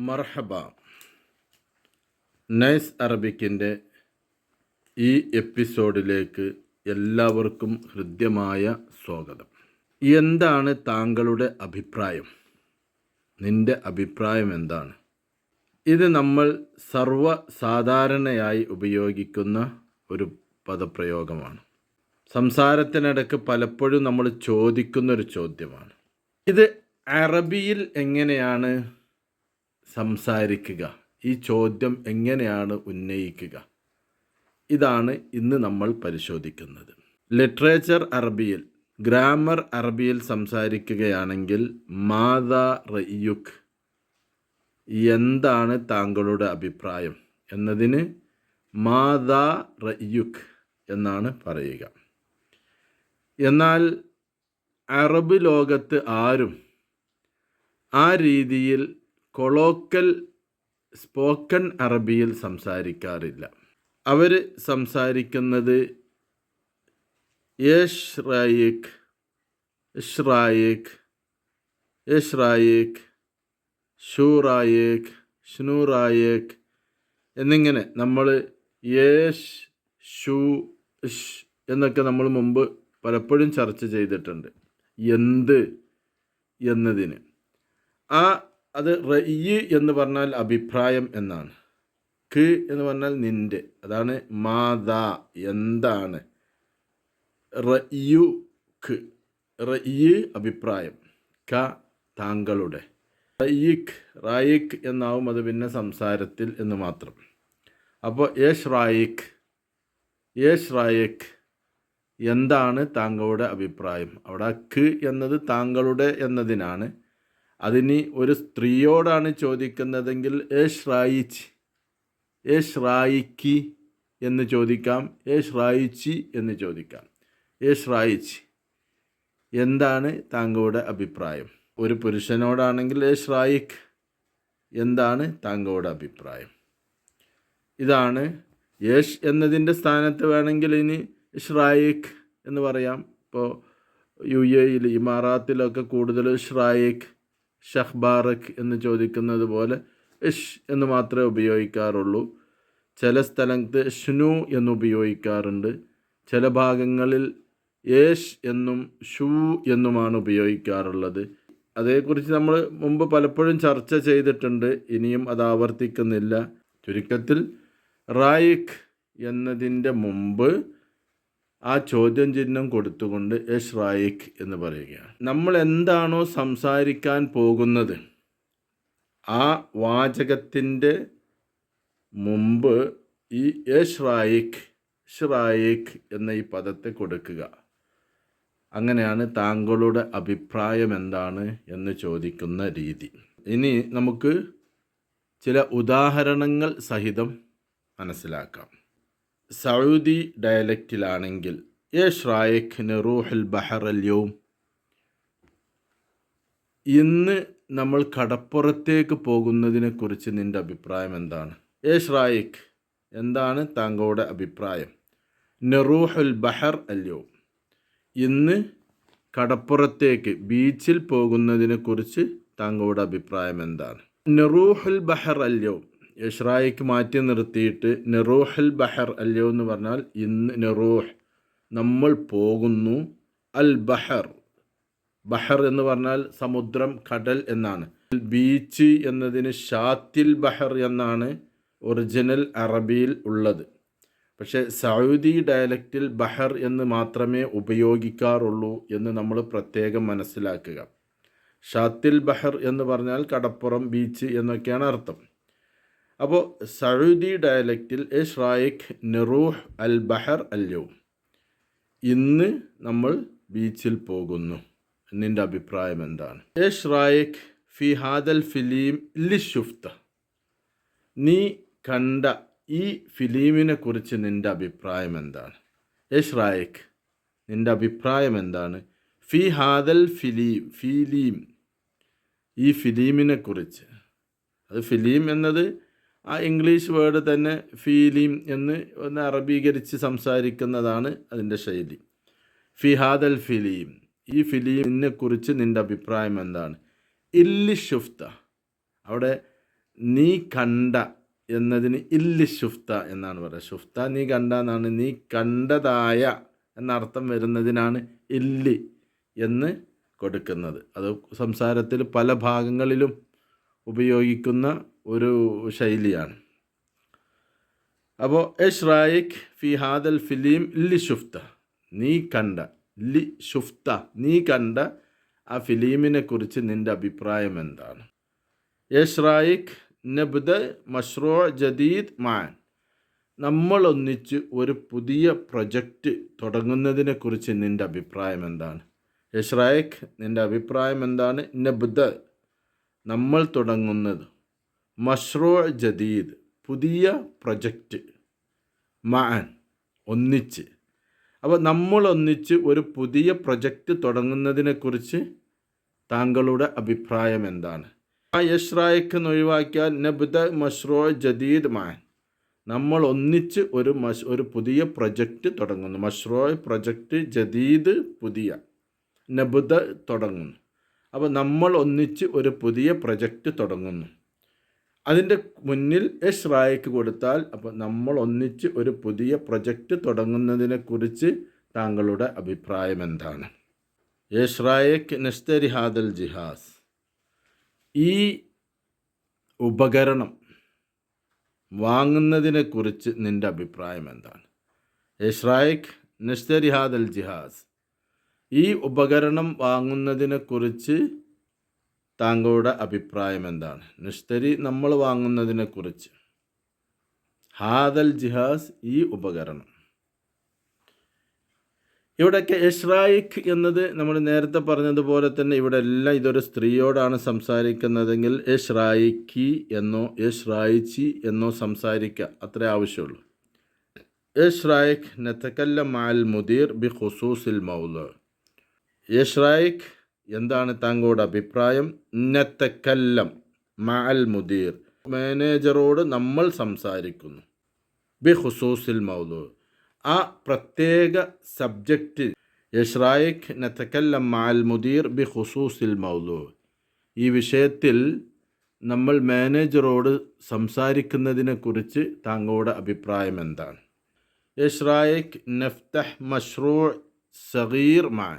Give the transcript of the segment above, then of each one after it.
മർഹബ. നൈസ് അറബിക്കിൻ്റെ ഈ എപ്പിസോഡിലേക്ക് എല്ലാവർക്കും ഹൃദ്യമായ സ്വാഗതം. എന്താണ് താങ്കളുടെ അഭിപ്രായം? നിൻ്റെ അഭിപ്രായം എന്താണ്? ഇത് നമ്മൾ സർവ്വസാധാരണയായി ഉപയോഗിക്കുന്ന ഒരു പദപ്രയോഗമാണ്. സംസാരത്തിനിടയ്ക്ക് പലപ്പോഴും നമ്മൾ ചോദിക്കുന്നൊരു ചോദ്യമാണ്. ഇത് അറബിയിൽ എങ്ങനെയാണ് സംസാരിക്കുക? ഈ ചോദ്യം എങ്ങനെയാണ് ഉന്നയിക്കുക? ഇതാണ് ഇന്ന് നമ്മൾ പരിശോധിക്കുന്നത്. ലിറ്ററേച്ചർ അറബിയിൽ, ഗ്രാമർ അറബിയിൽ സംസാരിക്കുകയാണെങ്കിൽ മാദാ റയ്യുക്, എന്താണ് താങ്കളുടെ അഭിപ്രായം എന്നതിന് മാദാ റയ്യുക് എന്നാണ് പറയുക. എന്നാൽ അറബ് ലോകത്ത് ആരും ആ രീതിയിൽ കൊളോക്കൽ സ്പോക്കൺ അറബിയിൽ സംസാരിക്കാറില്ല. അവർ സംസാരിക്കുന്നത് യേഷ് റായിക്, ഇഷ്റായിക്, യേഷ്റായിക്, ഷൂറായിക്, ഷ്നൂറായിക് എന്നിങ്ങനെ നമ്മൾ യേഷ്, ഷൂ, ഇഷ് എന്നൊക്കെ നമ്മൾ മുമ്പ് പലപ്പോഴും ചർച്ച ചെയ്തിട്ടുണ്ട്. എന്ത് എന്നതിന് അത് റയ്യ് എന്ന് പറഞ്ഞാൽ അഭിപ്രായം എന്നാണ്. ക്ക് എന്ന് പറഞ്ഞാൽ നിൻ്റെ, അതാണ് മാതാ എന്താണ്. റയ്യുക്ക്, റയ്യ് അഭിപ്രായം, ക താങ്കളുടെ. റയ്യിക്, റായിക് എന്നാവും അത് പിന്നെ സംസാരത്തിൽ എന്ന് മാത്രം. അപ്പോൾ യേഷ് റായിക്, യേഷ് റായിക് എന്താണ് താങ്കളുടെ അഭിപ്രായം? അവിടെ ക്ക് എന്നത് താങ്കളുടെ എന്നതിനാണ്. അതിന് ഒരു സ്ത്രീയോടാണ് ചോദിക്കുന്നതെങ്കിൽ ഏഷ് റായിച്ച്, ഏഷ് റായിക്കി എന്ന് ചോദിക്കാം, ഏഷ് റായിച്ചി എന്ന് ചോദിക്കാം. ഏഷ് റായിച്ച് എന്താണ് താങ്കളുടെ അഭിപ്രായം? ഒരു പുരുഷനോടാണെങ്കിൽ ഏഷ് റായിക് എന്താണ് താങ്കളുടെ അഭിപ്രായം? ഇതാണ്. യേഷ് എന്നതിൻ്റെ സ്ഥാനത്ത് വേണമെങ്കിൽ ഇനി ഇഷ് റായിക് എന്ന് പറയാം. ഇപ്പോൾ UAE ഇമാറാത്തിലൊക്കെ കൂടുതൽ ഇഷ് റായിക്, ഷഹ്ബാറക് എന്ന് ചോദിക്കുന്നത് പോലെ ഇഷ് എന്ന് മാത്രമേ ഉപയോഗിക്കാറുള്ളൂ. ചില സ്ഥലത്ത് ഷ്നു എന്ന് ഉപയോഗിക്കാറുണ്ട്. ചില ഭാഗങ്ങളിൽ യേഷ് എന്നും ഷൂ എന്നുമാണ് ഉപയോഗിക്കാറുള്ളത്. അതേക്കുറിച്ച് നമ്മൾ മുമ്പ് പലപ്പോഴും ചർച്ച ചെയ്തിട്ടുണ്ട്. ഇനിയും അത് ആവർത്തിക്കുന്നില്ല. ചുരുക്കത്തിൽ റായിക് എന്നതിൻ്റെ മുമ്പ് ആ ചോദ്യം ചിഹ്നം കൊടുത്തുകൊണ്ട് യേഷ് റായിക് എന്ന് പറയുകയാണ്. നമ്മൾ എന്താണോ സംസാരിക്കാൻ പോകുന്നത് ആ വാചകത്തിൻ്റെ മുമ്പ് ഈ യേഷ് റായിക്, ഷ്റായിക് എന്ന ഈ പദത്തെ കൊടുക്കുക. അങ്ങനെയാണ് താങ്കളുടെ അഭിപ്രായം എന്താണ് എന്ന് ചോദിക്കുന്ന രീതി. ഇനി നമുക്ക് ചില ഉദാഹരണങ്ങൾ സഹിതം മനസ്സിലാക്കാം. സൗദി ഡയലക്റ്റിലാണെങ്കിൽ യേഷ് റായിക് നറൂഹുൽ ബഹർ അൽയൗം, ഇന്ന് നമ്മൾ കടപ്പുറത്തേക്ക് പോകുന്നതിനെക്കുറിച്ച് നിൻ്റെ അഭിപ്രായം എന്താണ്? യേഷ് റായിക് എന്താണ് താങ്കളുടെ അഭിപ്രായം? നറൂഹുൽ ബഹർ അൽയൗം, ഇന്ന് കടപ്പുറത്തേക്ക് ബീച്ചിൽ പോകുന്നതിനെക്കുറിച്ച് താങ്കളുടെ അഭിപ്രായം എന്താണ്? നറൂഹുൽ ബഹർ അൽയൗം യേഷ് റായിക് മാറ്റി നിർത്തിയിട്ട് നറൂഹുൽ ബഹർ അൽയൗം എന്ന് പറഞ്ഞാൽ ഇന്ന് നറൂഹ് നമ്മൾ പോകുന്നു. അൽ ബഹർ, ബഹർ എന്ന് പറഞ്ഞാൽ സമുദ്രം, കടൽ എന്നാണ്. ബീച്ച് എന്നതിന് ഷാത്തിൽ ബഹർ എന്നാണ് ഒറിജിനൽ അറബിയിൽ ഉള്ളത്. പക്ഷേ സൗദി ഡയലക്റ്റിൽ ബഹർ എന്ന് മാത്രമേ ഉപയോഗിക്കാറുള്ളൂ എന്ന് നമ്മൾ പ്രത്യേകം മനസ്സിലാക്കുക. ഷാത്തിൽ ബഹർ എന്ന് പറഞ്ഞാൽ കടപ്പുറം, ബീച്ച് എന്നൊക്കെയാണ് അർത്ഥം. അപ്പോൾ സൗദി ഡയലക്റ്റിൽ യേഷ് റായിക് നറൂഹ് അൽ ബഹർ അൽയൗം, ഇന്ന് നമ്മൾ ബീച്ചിൽ പോകുന്നു, നിൻ്റെ അഭിപ്രായം എന്താണ്? യേഷ് റായിക് ഫി ഹാദൽ ഫിലിം ലിഷുഫ്ത, നീ കണ്ട ഈ ഫിലിമിനെ കുറിച്ച് നിൻ്റെ അഭിപ്രായം എന്താണ്? യേഷ് റായിക് നിൻ്റെ അഭിപ്രായം എന്താണ്? ഫി ഹാദൽ ഫിലിം, ഫിലിം ഈ ഫിലിമിനെ കുറിച്ച്. അത് ഫിലിം എന്നത് ആ ഇംഗ്ലീഷ് വേർഡ് തന്നെ ഫീലിം എന്ന് ഒന്ന് അറബീകരിച്ച് സംസാരിക്കുന്നതാണ് അതിൻ്റെ ശൈലി. ഫി ഹാദൽ ഫിലിം, ഈ ഫിലിമിനെ കുറിച്ച് നിൻ്റെ അഭിപ്രായം എന്താണ്? ഇല്ലി ഷുഫ്ത, അവിടെ നീ കണ്ട എന്നതിന് ഇല്ലി ഷുഫ്ത എന്നാണ് പറയുക. ഷുഫ്ത നീ കണ്ട എന്നാണ്. നീ കണ്ടതായ എന്നർത്ഥം വരുന്നതിനാണ് ഇല്ലി എന്ന് കൊടുക്കുന്നത്. അത് സംസാരത്തിൽ പല ഭാഗങ്ങളിലും ഉപയോഗിക്കുന്ന ഒരു ശൈലിയാണ്. അപ്പോൾ എഷ് റായിക് ഫി ഹാദൽ ഫിലിം ലി ഷുഫ്ത, നീ കണ്ട, ലി ഷുഫ്ത നീ കണ്ട ആ ഫിലിമിനെ കുറിച്ച് നിൻ്റെ അഭിപ്രായം എന്താണ്? എഷ് റായിക് നബ്ദ മഷ്റൂ ജദീദ് മാൻ, നമ്മൾ ഒന്നിച്ച് ഒരു പുതിയ പ്രൊജക്റ്റ് തുടങ്ങുന്നതിനെക്കുറിച്ച് നിൻ്റെ അഭിപ്രായം എന്താണ്? എഷ് റായിക് നിൻ്റെ അഭിപ്രായം എന്താണ്? നബ്ദ നമ്മൾ തുടങ്ങുന്നത്, മഷ്റൂ ജദീദ് പുതിയ പ്രൊജക്റ്റ്, മാൻ ഒന്നിച്ച്. അപ്പോൾ നമ്മൾ ഒന്നിച്ച് ഒരു പുതിയ പ്രൊജക്റ്റ് തുടങ്ങുന്നതിനെക്കുറിച്ച് താങ്കളുടെ അഭിപ്രായം എന്താണ്? ആ യഷ് റായിക് എന്ന് ഒഴിവാക്കിയാൽ നബ്ദ മഷ്റൂ ജദീദ് മാൻ, നമ്മൾ ഒന്നിച്ച് ഒരു പുതിയ പ്രൊജക്റ്റ് തുടങ്ങുന്നു. മഷ്റൂ പ്രൊജക്റ്റ്, ജദീദ് പുതിയ, നബ്ദ തുടങ്ങുന്നു. അപ്പോൾ നമ്മൾ ഒന്നിച്ച് ഒരു പുതിയ പ്രൊജക്റ്റ് തുടങ്ങുന്നു. അതിൻ്റെ മുന്നിൽ എഷ് റായിക്ക് കൊടുത്താൽ അപ്പോൾ നമ്മൾ ഒന്നിച്ച് ഒരു പുതിയ പ്രൊജക്റ്റ് തുടങ്ങുന്നതിനെക്കുറിച്ച് താങ്കളുടെ അഭിപ്രായം എന്താണ്? എഷ് റായിക് നഷ്തരി ഹാദൽ ജിഹാസ്, ഈ ഉപകരണം വാങ്ങുന്നതിനെക്കുറിച്ച് നിൻ്റെ അഭിപ്രായം എന്താണ്? എഷ് റായിക് നഷ്തരി ഹാദൽ ജിഹാസ്, ഈ ഉപകരണം വാങ്ങുന്നതിനെക്കുറിച്ച് താങ്കളുടെ അഭിപ്രായം എന്താണ്? നിഷ്തരി നമ്മൾ വാങ്ങുന്നതിനെക്കുറിച്ച്, ഹാദൽ ജിഹാസ് ഈ ഉപകരണം. ഇവിടെയൊക്കെ എഷ് റായിക് എന്നത് നമ്മൾ നേരത്തെ പറഞ്ഞതുപോലെ തന്നെ ഇവിടെ എല്ലാം ഇതൊരു സ്ത്രീയോടാണ് സംസാരിക്കുന്നതെങ്കിൽ എഷ് റായിക്കി എന്നോ എഷ് റായിച്ചി എന്നോ സംസാരിക്കുക, അത്രേ ആവശ്യമുള്ളൂ. എഷ് റായിക് നതകല്ലം മഅൽ മുദീർ ബി ഖുസൂസിൽ മൗളു, എഷ് റായിക് എന്താണ് താങ്കളുടെ അഭിപ്രായം? നതകല്ലം മഅൽ മുദീർ, മാനേജറോട് നമ്മൾ സംസാരിക്കുന്നു. ബി ഖുസൂസിൽ മൗളു, ആ പ്രത്യേക സബ്ജക്റ്റ്. എഷ് റായിക് നതകല്ലം മഅൽ മുദീർ ബി ഖുസൂസിൽ മൗളു, ഈ വിഷയത്തിൽ നമ്മൾ മാനേജറോട് സംസാരിക്കുന്നതിനെക്കുറിച്ച് താങ്കളുടെ അഭിപ്രായം എന്താണ്? എഷ് റായിക് നഫ്തഹ് മഷ്റൂ സഗീർ മാൻ,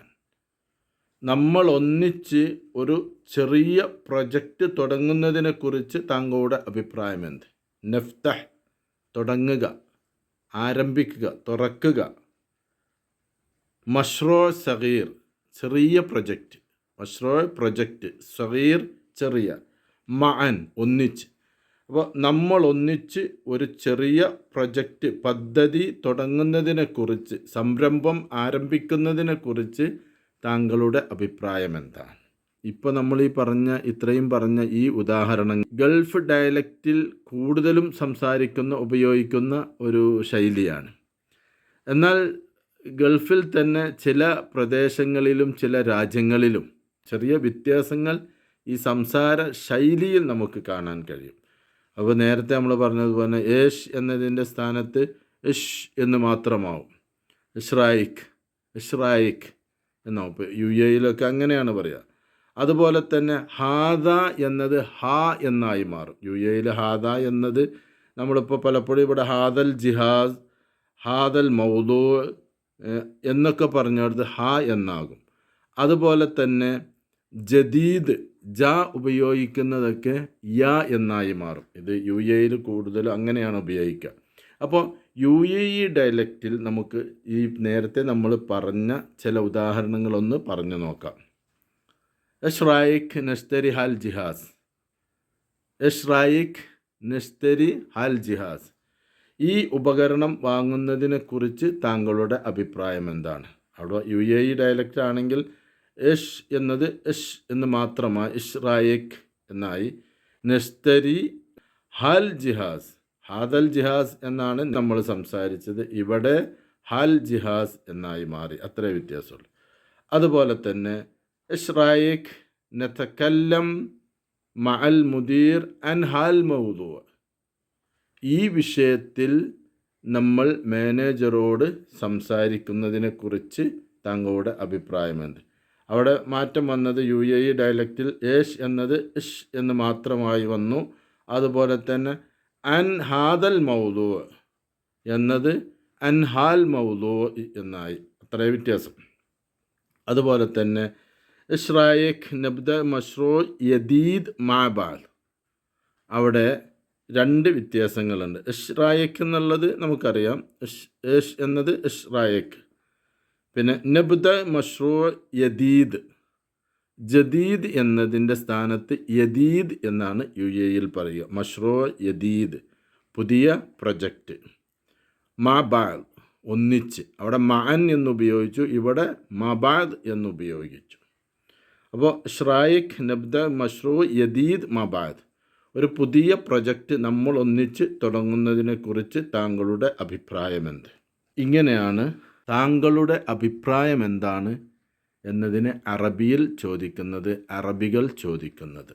നമ്മൾ ഒന്നിച്ച് ഒരു ചെറിയ പ്രൊജക്റ്റ് തുടങ്ങുന്നതിനെക്കുറിച്ച് താങ്കളുടെ അഭിപ്രായം എന്ത്? നഫ്തഹ് തുടങ്ങുക, ആരംഭിക്കുക, തുറക്കുക. മഷ്റൂ സഗീർ ചെറിയ പ്രൊജക്റ്റ്, മഷ്റൂ പ്രൊജക്റ്റ്, സഗീർ ചെറിയ, മഅൻ ഒന്നിച്ച്. അപ്പോൾ നമ്മൾ ഒന്നിച്ച് ഒരു ചെറിയ പ്രൊജക്റ്റ് പദ്ധതി തുടങ്ങുന്നതിനെക്കുറിച്ച്, സംരംഭം ആരംഭിക്കുന്നതിനെക്കുറിച്ച് താങ്കളുടെ അഭിപ്രായം എന്താണ്? ഇപ്പോൾ നമ്മൾ ഇത്രയും പറഞ്ഞ ഈ ഉദാഹരണം ഗൾഫ് ഡയലക്റ്റിൽ കൂടുതലും ഉപയോഗിക്കുന്ന ഒരു ശൈലിയാണ്. എന്നാൽ ഗൾഫിൽ തന്നെ ചില പ്രദേശങ്ങളിലും ചില രാജ്യങ്ങളിലും ചെറിയ വ്യത്യാസങ്ങൾ ഈ സംസാര ശൈലിയിൽ നമുക്ക് കാണാൻ കഴിയും. അപ്പോൾ നേരത്തെ നമ്മൾ പറഞ്ഞതുപോലെ ഏഷ് എന്നതിൻ്റെ സ്ഥാനത്ത് ഇഷ് എന്ന് മാത്രമാവും. ഇഷ്റായിക്, ഇഷ്റായിക് എന്നോ ഇപ്പോൾ UAE അങ്ങനെയാണ് പറയുക. അതുപോലെ തന്നെ ഹാദ എന്നത് ഹാ എന്നായി മാറും. UAE ഹാദ എന്നത് നമ്മളിപ്പോൾ പലപ്പോഴും ഇവിടെ ഹാദൽ ജിഹാസ്, ഹാദൽ മൗദൂ എന്നൊക്കെ പറഞ്ഞെടുത്ത് ഹാ എന്നാകും. അതുപോലെ തന്നെ ജദീദ്, ജ ഉപയോഗിക്കുന്നതൊക്കെ യ എന്നായി മാറും. ഇത് UAE കൂടുതലും അങ്ങനെയാണ് ഉപയോഗിക്കുക. അപ്പോൾ UAE ഡയലക്റ്റിൽ നമുക്ക് ഈ നേരത്തെ നമ്മൾ പറഞ്ഞ ചില ഉദാഹരണങ്ങളൊന്ന് പറഞ്ഞു നോക്കാം. എഷ് റായിക് നഷ്തരി ഹാൽ ജിഹാസ്, എഷ് റായിക് നഷ്തരി ഹാൽ ജിഹാസ്, ഈ ഉപകരണം വാങ്ങുന്നതിനെക്കുറിച്ച് താങ്കളുടെ അഭിപ്രായം എന്താണ്? അവിടെ UAE ഡയലക്റ്റ് ആണെങ്കിൽ എഷ് എന്നത് എഷ് എന്ന് മാത്രമായി ഇഷ് റായിക് എന്നായി. നഷ്തരി ഹാൽ ജിഹാസ്, ഹാദൽ ജിഹാസ് എന്നാണ് നമ്മൾ സംസാരിച്ചത്, ഇവിടെ ഹാൽ ജിഹാസ് എന്നായി മാറി, അത്രേ വ്യത്യാസമുള്ളൂ. അതുപോലെ തന്നെ എഷ് റായിക് നതകല്ലം മഅൽ മുദീർ അൻ ഹാൽ മൗദൂ, ഈ വിഷയത്തിൽ നമ്മൾ മാനേജറോട് സംസാരിക്കുന്നതിനെക്കുറിച്ച് താങ്കളുടെ അഭിപ്രായമുണ്ട്. അവിടെ മാറ്റം വന്നത് UAE ഡയലക്റ്റിൽ ഏഷ് എന്നത് ഇഷ് എന്ന് മാത്രമായി വന്നു. അതുപോലെ തന്നെ അൻ ഹാദൽ മൗലൂ എന്നത് അൻഹാൽ മൗലൂ എന്നായി. അത്രയും വ്യത്യാസം. അതുപോലെ തന്നെ ഇഷ്റായിഖ് നബ്ദ മഷ്റൂ യദീദ് മാബാൽ, അവിടെ രണ്ട് വ്യത്യാസങ്ങളുണ്ട്. ഇഷ്റായിഖ് എന്നുള്ളത് നമുക്കറിയാം, ഇഷ് എന്നത് ഇഷ്റായിഖ്. പിന്നെ നബ്ദ മഷ്റൂ യദീദ്, ജദീദ് എന്നതിൻ്റെ സ്ഥാനത്ത് യദീദ് എന്നാണ് UAE പറയുക. മഷ്റൂ യദീദ്, പുതിയ പ്രൊജക്റ്റ്. മാബാദ് ഒന്നിച്ച്, അവിടെ മഅൻ എന്നുപയോഗിച്ചു, ഇവിടെ മബാദ് എന്നുപയോഗിച്ചു. അപ്പോൾ ഇഷ്റായിഖ് നബ്ദ മഷ്റൂ യദീദ് മബാദ്, ഒരു പുതിയ പ്രൊജക്റ്റ് നമ്മൾ ഒന്നിച്ച് തുടങ്ങുന്നതിനെക്കുറിച്ച് താങ്കളുടെ അഭിപ്രായമെന്ത്? ഇങ്ങനെയാണ് താങ്കളുടെ അഭിപ്രായം എന്താണ് എന്നതിന് അറബിയിൽ ചോദിക്കുന്നത്, അറബികൾ ചോദിക്കുന്നത്.